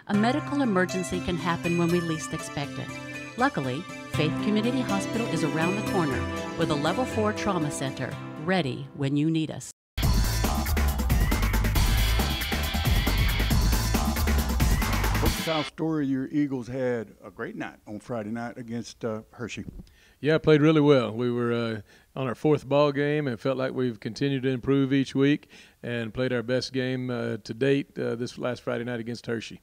A medical emergency can happen when we least expect it. Luckily, Faith Community Hospital is around the corner with a Level 4 trauma center, ready when you need us. South Story, your Eagles had a great night on Friday night against Hershey. Yeah, played really well. We were on our fourth ball game and felt like we've continued to improve each week and played our best game to date this last Friday night against Hershey.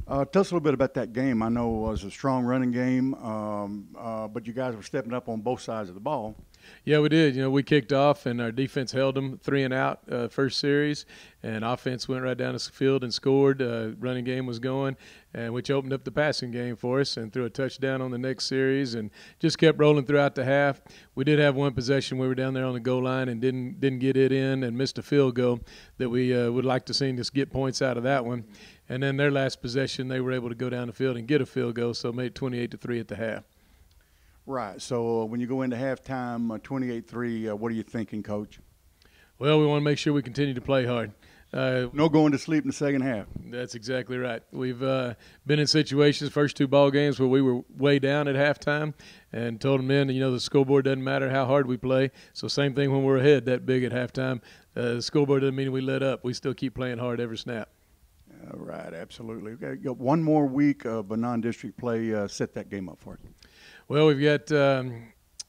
Tell us a little bit about that game. I know it was a strong running game, but you guys were stepping up on both sides of the ball. Yeah, we did. We kicked off, and our defense held them 3 and out first series, and offense went right down the field and scored. Running game was going, and which opened up the passing game for us and threw a touchdown on the next series and just kept rolling throughout the half. We did have one possession. We were down there on the goal line and didn't get it in and missed a field goal that we would like to see us get points out of that one. And then their last possession, they were able to go down the field and get a field goal, so made 28-3 at the half. Right. So when you go into halftime, 28-3, what are you thinking, Coach? Well, we want to make sure we continue to play hard. No going to sleep in the second half. That's exactly right. We've been in situations, first 2 ball games, where we were way down at halftime and told them then, the scoreboard doesn't matter how hard we play. So same thing when we're ahead that big at halftime. The scoreboard doesn't mean we let up. We still keep playing hard every snap. Right, absolutely. Okay, got one more week of a non-district play. Set that game up for us. Well, we've got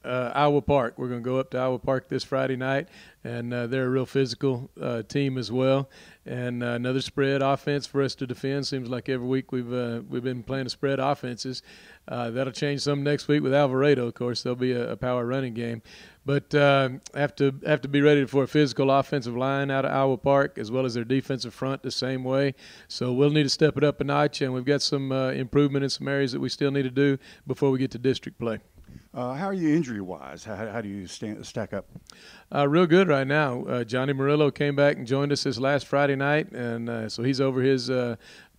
Iowa Park. We're going to go up to Iowa Park this Friday night, and they're a real physical team as well. And another spread offense for us to defend. Seems like every week we've been playing a spread offenses. That'll change some next week with Alvarado. Of course, there'll be a power running game. But have to be ready for a physical offensive line out of Iowa Park, as well as their defensive front the same way. So we'll need to step it up a notch, and we've got some improvement in some areas that we still need to do before we get to district play. How are you injury-wise? How do you stack up? Real good right now. Johnny Murillo came back and joined us this last Friday night, and so he's over his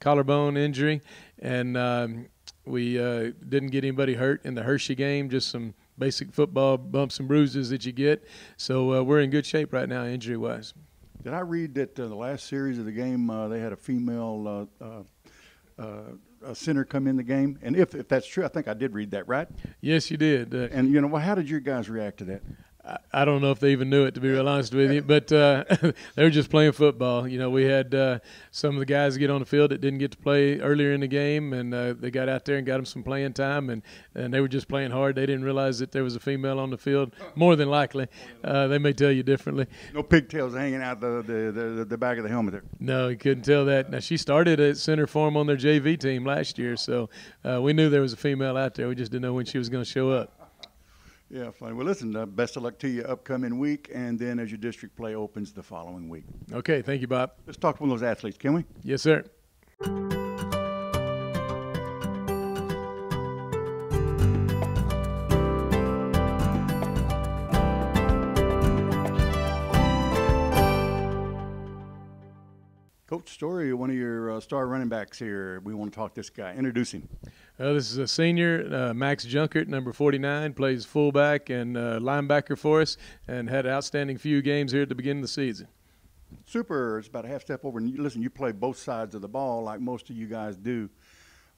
collarbone injury. And we didn't get anybody hurt in the Hershey game, just some basic football bumps and bruises that you get. So we're in good shape right now injury-wise. Did I read that the last series of the game they had a female center come in the game? And if that's true, I think I did read that, right? Yes, you did. And, how did you guys react to that? I don't know if they even knew it, to be real honest with you, but they were just playing football. We had some of the guys get on the field that didn't get to play earlier in the game, and they got out there and got them some playing time, and they were just playing hard. They didn't realize that there was a female on the field, more than likely. They may tell you differently. No pigtails hanging out the back of the helmet there. No, you couldn't tell that. Now, she started at center for them on their JV team last year, so we knew there was a female out there. We just didn't know when she was going to show up. Yeah, fine. Well, listen, best of luck to you upcoming week, and then as your district play opens the following week. Okay, thank you, Bob. Let's talk to one of those athletes, can we? Yes, sir. Coach Story, one of your star running backs here. We want to talk to this guy. Introduce him. This is a senior, Max Junkert, number 49, plays fullback and linebacker for us, and had an outstanding few games here at the beginning of the season. Super. It's about a half step over. And listen, you play both sides of the ball like most of you guys do.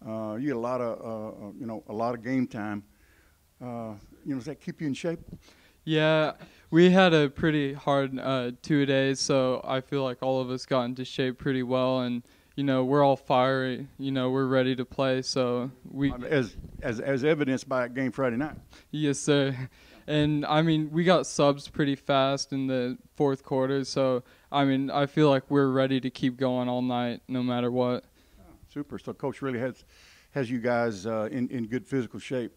You get a lot of game time. Does that keep you in shape? Yeah, we had a pretty hard 2 days, so I feel like all of us got into shape pretty well, and we're all fiery. We're ready to play. So we as evidenced by that game Friday night. Yes, sir. And we got subs pretty fast in the fourth quarter. So I feel like we're ready to keep going all night, no matter what. Super. So Coach really has you guys in good physical shape.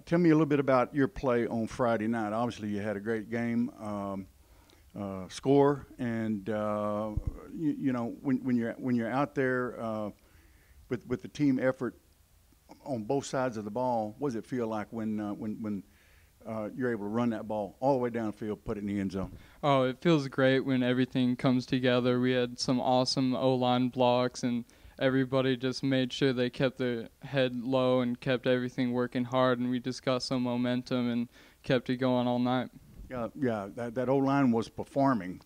Tell me a little bit about your play on Friday night. Obviously, you had a great game. Score, and when you're out there with the team effort on both sides of the ball, what does it feel like when you're able to run that ball all the way downfield, put it in the end zone? Oh, it feels great when everything comes together. We had some awesome O-line blocks, and everybody just made sure they kept their head low and kept everything working hard, and we just got some momentum and kept it going all night. Yeah, that O-line was performing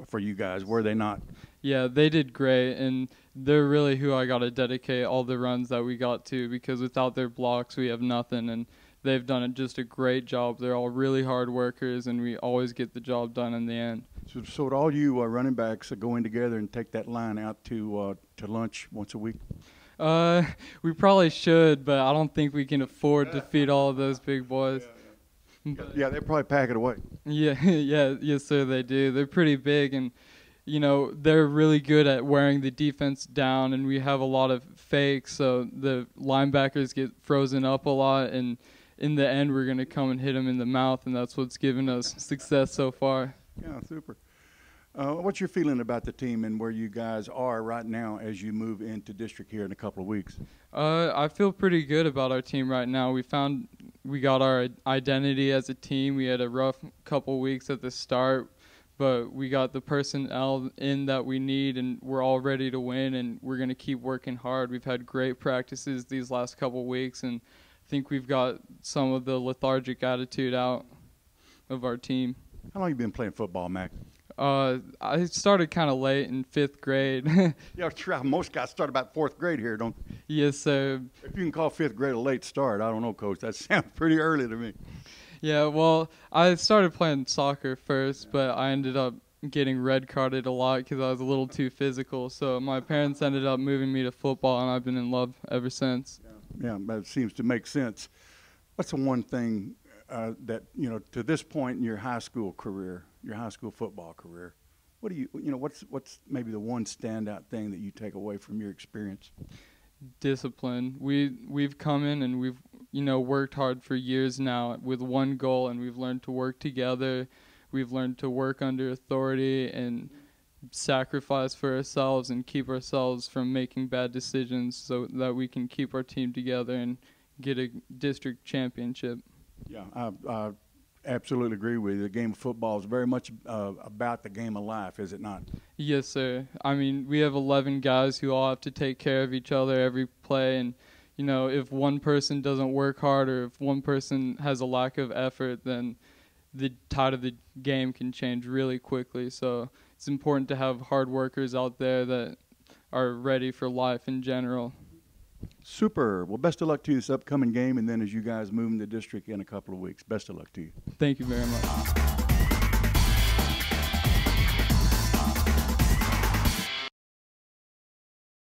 for you guys, were they not? Yeah, they did great, and they're really who I got to dedicate all the runs that we got to, because without their blocks, we have nothing, and they've done just a great job. They're all really hard workers, and we always get the job done in the end. So would all you running backs go in together and take that line out to lunch once a week? We probably should, but I don't think we can afford to feed all of those big boys. Yeah, they probably pack it away. Yeah, yes, sir, they do. They're pretty big, and they're really good at wearing the defense down, and we have a lot of fakes, so the linebackers get frozen up a lot, and in the end, we're going to come and hit them in the mouth, and that's what's given us success so far. Yeah, super. What's your feeling about the team and where you guys are right now as you move into district here in a couple of weeks? I feel pretty good about our team right now. We got our identity as a team. We had a rough couple weeks at the start, but we got the personnel in that we need, and we're all ready to win, and we're going to keep working hard. We've had great practices these last couple weeks, and I think we've got some of the lethargic attitude out of our team. How long have you been playing football, Mac? I started kind of late in 5th grade. Yeah, most guys start about 4th grade here, don't they? Yes, sir. If you can call 5th grade a late start, I don't know, Coach. That sounds pretty early to me. Yeah, well, I started playing soccer first, but I ended up getting red carded a lot because I was a little too physical. So my parents ended up moving me to football, and I've been in love ever since. Yeah, that seems to make sense. What's the one thing that, to this point in your high school career, your high school football career, what's maybe the one standout thing that you take away from your experience? Discipline. We've come in and we've worked hard for years now with one goal, and we've learned to work together. We've learned to work under authority and sacrifice for ourselves and keep ourselves from making bad decisions so that we can keep our team together and get a district championship. Yeah, I absolutely agree with you. The game of football is very much about the game of life, is it not? Yes, sir. I mean, we have 11 guys who all have to take care of each other every play, and if one person doesn't work hard or if one person has a lack of effort, then the tide of the game can change really quickly. So it's important to have hard workers out there that are ready for life in general. Super. Well, best of luck to you this upcoming game, and then as you guys move into district in a couple of weeks. Best of luck to you. Thank you very much.